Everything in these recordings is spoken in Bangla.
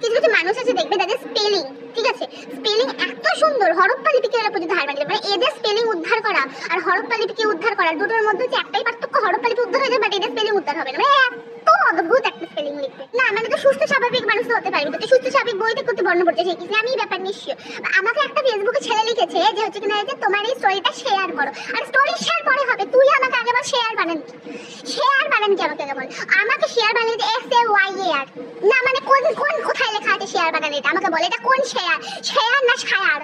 কিছু কিছু মানুষ আছে দেখবে তাদের স্পেলিং, ঠিক আছে, স্পেলিং এত সুন্দর, হরপ্পা লিপিকে এরা পর্যন্ত হার মানিয়ে দেবে। মানে এদের স্পেলিং উদ্ধার করা আর হরপ্পা লিপিকে উদ্ধার করা দুটোর মধ্যে যে একটাই পার্থক্য, হরপ্পা লিপি উদ্ধার হয়ে যাবে বাট এদের স্পেলিং উদ্ধার হবে না। মানে এত অদ্ভুত একটা স্পেলিং লিখবে না, মানে তো সুস্থ স্বাভাবিক মানুষ তো হতে পারবে, তো সুস্থ স্বাভাবিক বইতে করতে বর্ণ পড়তে শিখেছি আমি, ব্যাপার নিশ্চয়। আমাকে একটা ফেসবুকে ছেলে লিখেছে যে হচ্ছে কিনা যে তোমার এই স্টোরিটা শেয়ার করো, আর স্টোরি শেয়ার পরে হবে, তুই আমাকে আগে বল শেয়ার বানান কি, শেয়ার বানান কি আমাকে আগে বল। আমাকে শেয়ার বানাতে SAYAR না, মানে কোন কোন কোথায় লেখা আছে শেয়ার বানান, এটা আমাকে বলে, এটা কোন শেয়ার, শেয়ার না শায়ার।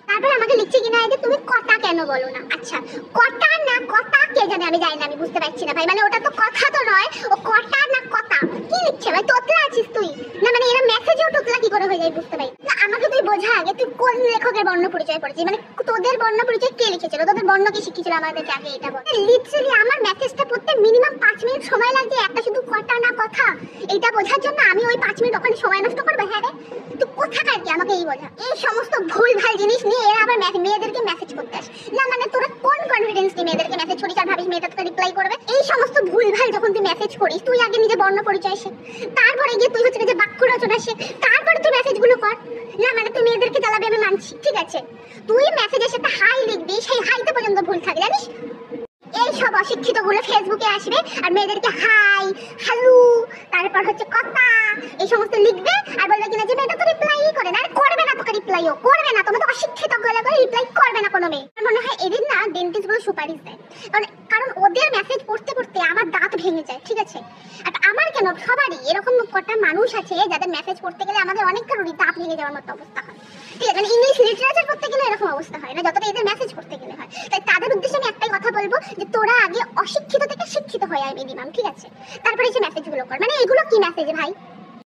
তারপর আমাকে লিখছে কিনা যে তুমি কথা কেন বলো না। আচ্ছা কথা না কথা কে জানে, আমি জানি না, আমি বুঝতে পারছি না ভাই, মানে ওটা তো কথা তো নয়, ও কথা না কথা কি লিখছে ভাই, তোতলা আছিস তুই না, মানে এরা মেসেজেও তোতলা কি করে হয়ে যায় বুঝতে পারি না। আমাকে তুই বোঝা আগে তুই কোন লেখকের বর্ণ পরিচয় পড়েছিস, মানে তোদের বর্ণ পরিচয় কে লিখেছিল, তোদের বর্ণ কে শিখিয়েছিল আমাদেরকে আগে এটা বল। লিটারালি আমার মেসেজটা পড়তে মিনিমাম 5 মিনিট সময় লাগছে, একটা শুধু কথা না কথা এটা বোঝার জন্য আমি ওই 5 মিনিট ওখানে সময় নষ্ট করবো। হ্যাঁ রে তুই কোথাকার কি আমাকে এই বোঝা। এই সমস্ত ভুলভাল জিনিস নিয়ে এরা আবার মেয়েদেরকে মেসেজ করতে আসে না, মানে তোরা কোন কনফিডেন্স নিয়ে মেয়েদেরকে মেসেজ করিস আর ভাবিস মেয়েটা তোকে রিপ্লাই করবে। এই সমস্ত ভুলভাল যখন তুই মেসেজ করিস, তুই আগে নিজে বর্ণ পরিচয় শেখ, তারপরে গিয়ে তুই হচ্ছে যে বাক্য রচনা শেখ, তারপরে তুই মেসেজগুলো কর না। মানে তুই মেয়েদেরকে জ্বালাবি আমি মানছি, ঠিক আছে, তুই মেসেজের সাথে হাই লিখবি, সেই হাইতে পর্যন্ত ভুল থাকে জানিস। এই সব অশিক্ষিত গুলো ফেসবুকে আসবে আর মেয়েদেরকে হাই হ্যালো তারপর হচ্ছে কথা এই সমস্ত লিখবে আর বলবে কিনা যে মেয়েটা তো রিপ্লাই করে না, করবে না, তোকে রিপ্লাইও করবে না, তোমার তো অশিক্ষিত গুলো করে রিপ্লাই করবে না কোনো মেয়ে। মনে হয় এদের না ডেন্টিস্ট গুলো সুপারিশ দেয়, কারণ ওদের মেসেজ পড়তে পড়তে আমার দাঁত ভেঙে যায়, ঠিক আছে। আর আমার কেন, সবারই এরকম কটা মানুষ আছে যাদের মেসেজ পড়তে গেলে আমাদের অনেক কারোরই দাঁত ভেঙে যাওয়ার মতো অবস্থা হয়, ঠিক আছে। মানে ইংলিশ লিটারেচার পড়তে গেলে এরকম অবস্থা হয় না যতটা এদের মেসেজ পড়তে গেলে হয়। তাই তাদের উদ্দেশ্যে আমি একটাই কথা বলবো যে তোরা আগে অশিক্ষিত থেকে শিক্ষিত হয়ে আয় মিনিমাম, ঠিক আছে, তারপরে এসে মেসেজগুলো কর। মানে এগুলো কি মেসেজ ভাই?